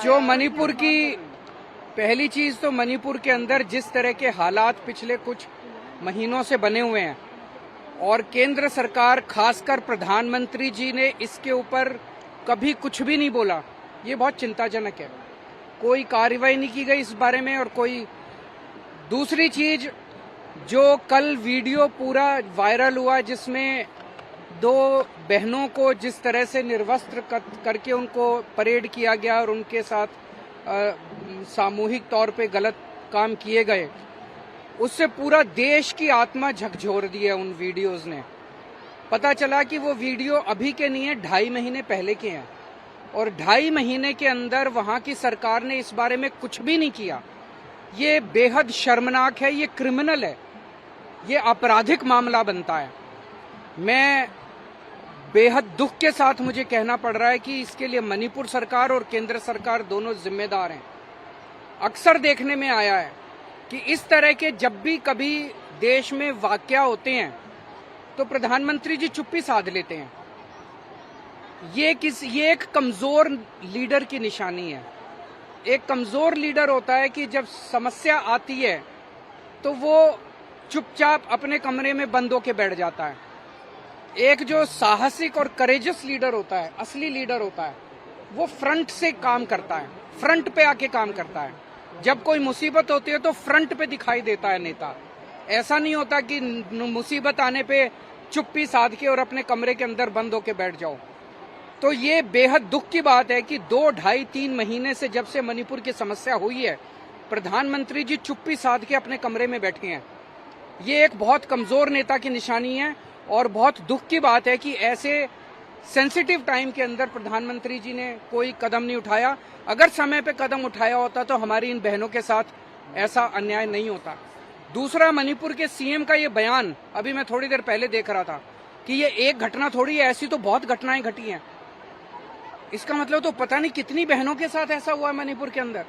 जो मणिपुर की पहली चीज तो मणिपुर के अंदर जिस तरह के हालात पिछले कुछ महीनों से बने हुए हैं और केंद्र सरकार खासकर प्रधानमंत्री जी ने इसके ऊपर कभी कुछ भी नहीं बोला, ये बहुत चिंताजनक है। कोई कार्रवाई नहीं की गई इस बारे में। और कोई दूसरी चीज, जो कल वीडियो पूरा वायरल हुआ जिसमें दो बहनों को जिस तरह से निर्वस्त्र करके उनको परेड किया गया और उनके साथ सामूहिक तौर पे गलत काम किए गए, उससे पूरा देश की आत्मा झकझोर दी है उन वीडियोस ने। पता चला कि वो वीडियो अभी के नहीं है, 2.5 महीने पहले के हैं और 2.5 महीने के अंदर वहां की सरकार ने इस बारे में कुछ भी नहीं किया। ये बेहद शर्मनाक है, ये क्रिमिनल है, ये आपराधिक मामला बनता है। मैं बेहद दुख के साथ मुझे कहना पड़ रहा है कि इसके लिए मणिपुर सरकार और केंद्र सरकार दोनों जिम्मेदार हैं। अक्सर देखने में आया है कि इस तरह के जब भी कभी देश में वाकया होते हैं तो प्रधानमंत्री जी चुप्पी साध लेते हैं। ये एक कमजोर लीडर की निशानी है। एक कमजोर लीडर होता है कि जब समस्या आती है तो वो चुपचाप अपने कमरे में बंद होके बैठ जाता है। एक जो साहसिक और करेजस लीडर होता है, असली लीडर होता है, वो फ्रंट से काम करता है, फ्रंट पे आके काम करता है। जब कोई मुसीबत होती है तो फ्रंट पे दिखाई देता है नेता। ऐसा नहीं होता कि मुसीबत आने पे चुप्पी साध के और अपने कमरे के अंदर बंद होके बैठ जाओ। तो ये बेहद दुख की बात है कि 2, 2.5, 3 महीने से जब से मणिपुर की समस्या हुई है, प्रधानमंत्री जी चुप्पी साध के अपने कमरे में बैठे हैं। ये एक बहुत कमजोर नेता की निशानी है और बहुत दुख की बात है कि ऐसे सेंसिटिव टाइम के अंदर प्रधानमंत्री जी ने कोई कदम नहीं उठाया। अगर समय पे कदम उठाया होता तो हमारी इन बहनों के साथ ऐसा अन्याय नहीं होता। दूसरा, मणिपुर के सीएम का ये बयान अभी मैं थोड़ी देर पहले देख रहा था कि ये एक घटना थोड़ी है, ऐसी तो बहुत घटनाएं घटी हैं। इसका मतलब तो पता नहीं कितनी बहनों के साथ ऐसा हुआ है मणिपुर के अंदर।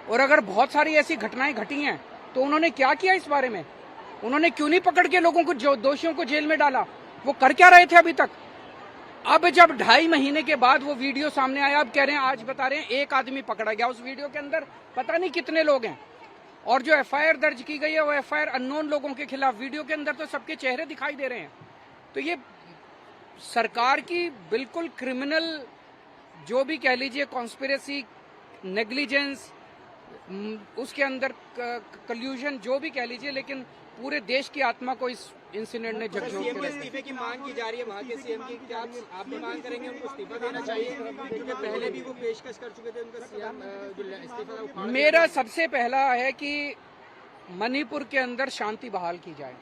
और अगर बहुत सारी ऐसी घटनाएं घटी हैं तो उन्होंने क्या किया इस बारे में? उन्होंने क्यों नहीं पकड़ के लोगों को, जो दोषियों को जेल में डाला? वो कर क्या रहे थे अभी तक? अब जब 2.5 महीने के बाद वो वीडियो सामने आया, अब कह रहे हैं, आज बता रहे हैं एक आदमी पकड़ा गया। उस वीडियो के अंदर पता नहीं कितने लोग हैं। और जो एफआईआर दर्ज की गई है वो एफआईआर अननोन लोगों के खिलाफ। वीडियो के अंदर तो सबके चेहरे दिखाई दे रहे हैं। तो ये सरकार की बिल्कुल क्रिमिनल, जो भी कह लीजिए, कॉन्स्पिरेसी, नेग्लिजेंस, उसके अंदर कल्यूजन, जो भी कह लीजिए, लेकिन पूरे देश की आत्मा को इस इंसिडेंट ने झकझोर के रखा है। इस्तीफे की मांग की जा रही है वहाँ के सीएम की, क्या आप भी मांग करेंगे उनको इस्तीफा देना चाहिए? क्योंकि पहले भी वो पेशकश कर चुके थे उनका सीएम इस्तीफा। मेरा सबसे पहला है कि मणिपुर के अंदर शांति बहाल की जाए,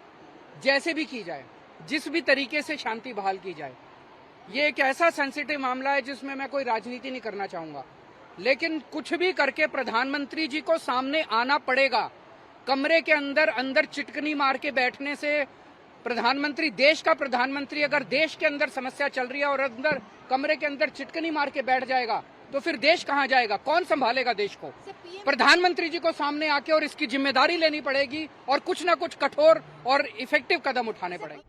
जैसे भी की जाए, जिस भी तरीके से शांति बहाल की जाए। ये एक ऐसा सेंसिटिव मामला है जिसमें मैं कोई राजनीति नहीं करना चाहूंगा, लेकिन कुछ भी करके प्रधानमंत्री जी को सामने आना पड़ेगा। कमरे के अंदर चिटकनी मार के बैठने से प्रधानमंत्री, देश का प्रधानमंत्री, अगर देश के अंदर समस्या चल रही है और अंदर कमरे के अंदर चिटकनी मार के बैठ जाएगा तो फिर देश कहां जाएगा? कौन संभालेगा देश को? प्रधानमंत्री जी को सामने आके और इसकी जिम्मेदारी लेनी पड़ेगी और कुछ ना कुछ कठोर और इफेक्टिव कदम उठाने पड़ेंगे।